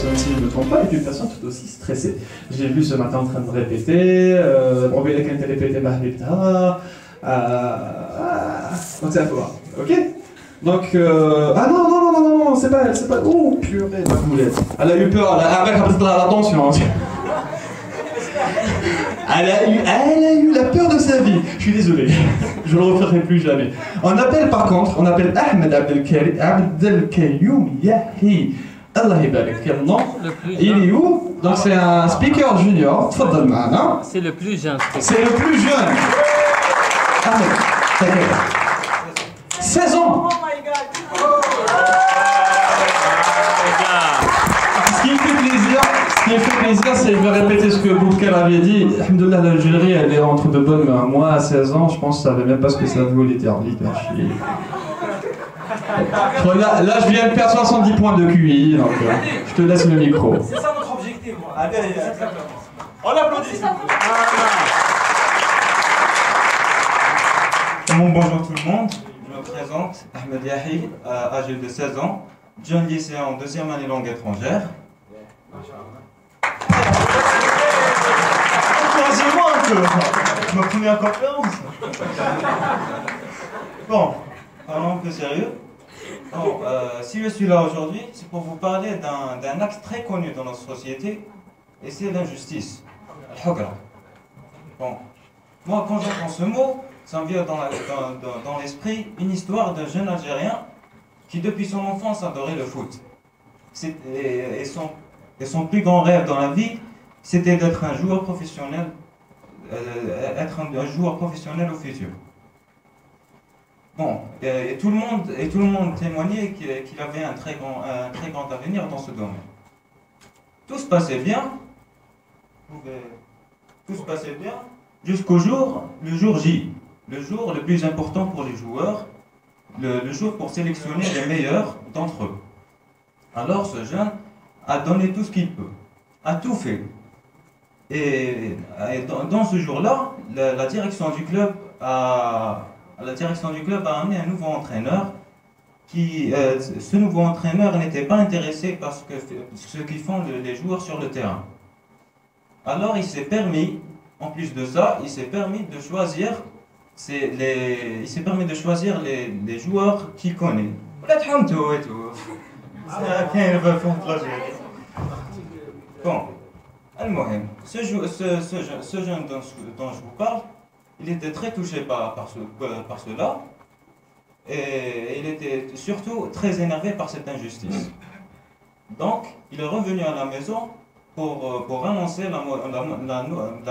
personne, si je ne me trompe pas, est une personne tout aussi stressée. J'ai vu ce matin en train de répéter, donc c'est un peu rare, ok? Donc, ah non, non, non, non, non, c'est pas elle, c'est pas... Oh, purée, ma boulette. Elle a eu peur, avec attention. Elle a eu la peur de sa vie. Je suis désolé, je le referai plus jamais. On appelle Ahmed Abdelkayoum Yahi. Allah yabarak, quel nom? Il est où? Donc c'est un speaker junior. Tfaddal ma'ana. C'est le plus jeune. C'est le plus jeune. Ahmed, t'as quel âge? 16 ans. Ce qui me fait plaisir, c'est, je vais répéter ce que Boukal avait dit. Alhamdoulilah, l'Algérie, elle est entre de bonnes mains. Moi, à 16 ans, je pense que je savais même pas ce que ça voulait dire, leadership. Là, je viens de perdre 70 points de QI, donc je te laisse le micro. C'est ça notre objectif. Allez, on applaudit. Bonjour tout le monde. Je me présente, Ahmed Yahi, âgé de 16 ans, jeune lycéen en deuxième année langue étrangère. Encouragez-moi un peu, ma première conférence. Bon, parlons un peu sérieux. Bon, si je suis là aujourd'hui, c'est pour vous parler d'un axe très connu dans notre société, et c'est l'injustice, al-hugra. Bon, moi quand j'entends ce mot, ça me vient dans l'esprit une histoire d'un jeune Algérien qui depuis son enfance adorait le foot. Et son plus grand rêve dans la vie, c'était d'être un joueur professionnel, au futur. Bon, et tout le monde témoignait qu'il avait un très grand avenir dans ce domaine. Tout se passait bien, jusqu'au jour, le jour J, le jour le plus important pour les joueurs, le jour pour sélectionner les meilleurs d'entre eux. Alors ce jeune a donné tout ce qu'il peut, a tout fait. Et dans ce jour-là, la direction du club a amené un nouveau entraîneur ce nouveau entraîneur n'était pas intéressé par ce qu'ils font les joueurs sur le terrain. Alors il s'est permis, en plus de ça, il s'est permis de choisir les joueurs qu'il connaît. Bon, ce jeune dont je vous parle, il était très touché par cela, et il était surtout très énervé par cette injustice. Donc, il est revenu à la maison pour annoncer la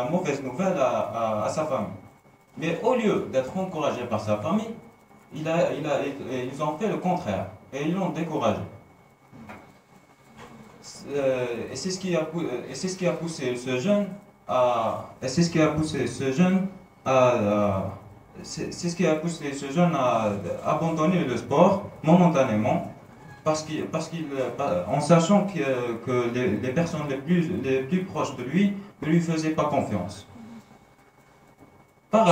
mauvaise nouvelle à sa famille. Mais au lieu d'être encouragé par sa famille, ils ont fait le contraire, et ils l'ont découragé. Et c'est ce qui a poussé ce jeune à abandonner le sport momentanément, en sachant que les personnes les plus proches de lui ne lui faisaient pas confiance. En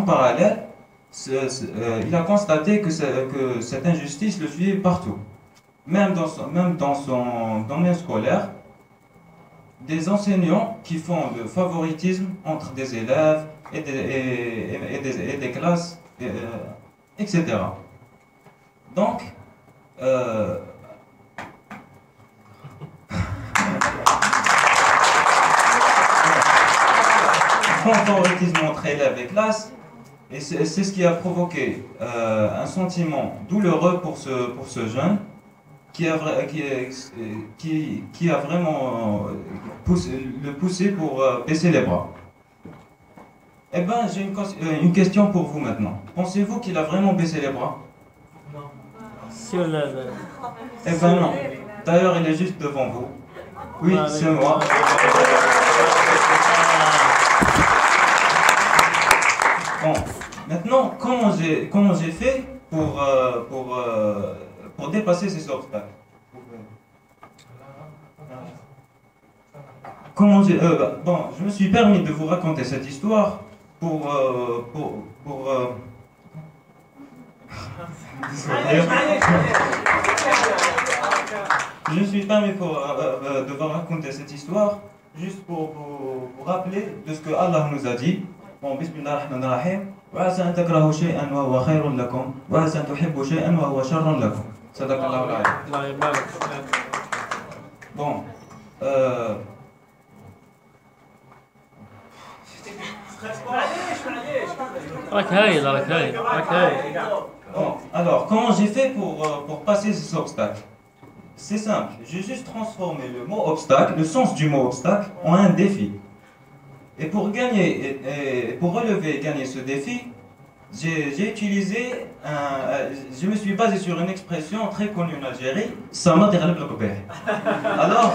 parallèle, il a constaté que cette injustice le suivait partout. Même dans son domaine scolaire, des enseignants qui font le favoritisme entre des élèves et des classes, etc. Donc, favoritisme entre élèves et classes, et c'est ce qui a provoqué un sentiment douloureux pour ce jeune, qui a vraiment poussé pour baisser les bras. Eh bien, j'ai une question pour vous maintenant. Pensez-vous qu'il a vraiment baissé les bras? Non. Eh bien non. D'ailleurs, il est juste devant vous. Oui, c'est moi. Bon, maintenant, comment j'ai fait pour dépasser ces obstacles? Bon, je me suis permis de vous raconter cette histoire je me suis permis de vous raconter cette histoire juste pour vous rappeler de ce que Allah nous a dit. Bon, bismillah ar-Rahman ar-Rahim. وعسى أن تكرهوا شيئا وهو خير لكم وعسى أن تحبوا شيئا وهو شر لكم. صدق الله العظيم. الله يبارك. Bon. راك هايل راك هايل راك هايل. Bon, alors, comment j'ai fait pour passer ces obstacles? C'est simple, j'ai juste transformé le mot obstacle, le sens du mot obstacle, en un défi. Et pour gagner, pour relever et gagner ce défi, j'ai utilisé je me suis basé sur une expression très connue en Algérie, Sama Terleb le Kobeh. Alors,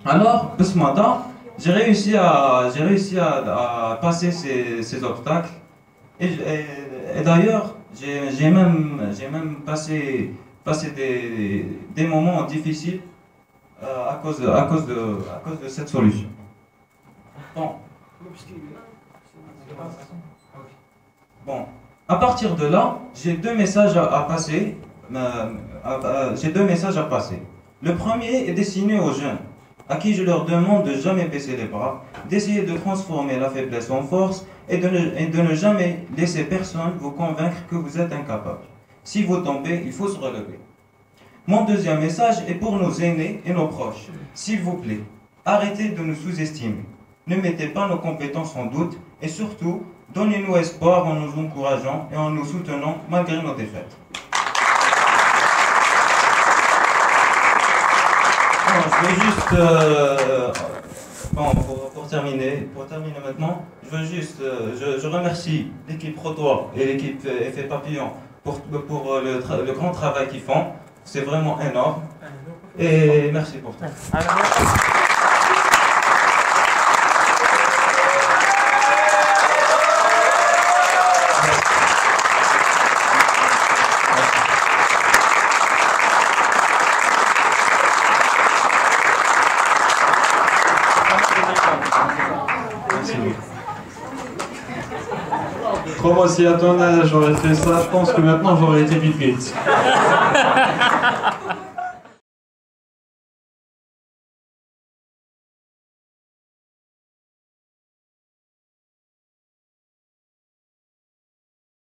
alors, ce matin, j'ai réussi à passer ces obstacles. Et d'ailleurs, j'ai même passé des moments difficiles à cause de cette solution. Bon, à partir de là, j'ai deux messages à passer. Le premier est destiné aux jeunes, à qui je leur demande de jamais baisser les bras, d'essayer de transformer la faiblesse en force et de ne jamais laisser personne vous convaincre que vous êtes incapable. Si vous tombez, il faut se relever. Mon deuxième message est pour nos aînés et nos proches. S'il vous plaît, arrêtez de nous sous-estimer. Ne mettez pas nos compétences en doute et surtout, donnez-nous espoir en nous encourageant et en nous soutenant malgré nos défaites. Bon, je vais juste... pour terminer maintenant, je remercie l'équipe Rotois et l'équipe Effet Papillon pour le grand travail qu'ils font. C'est vraiment énorme. Et merci pour tout. Crois-moi, si à ton âge j'aurais fait ça, je pense que maintenant j'aurais été vite.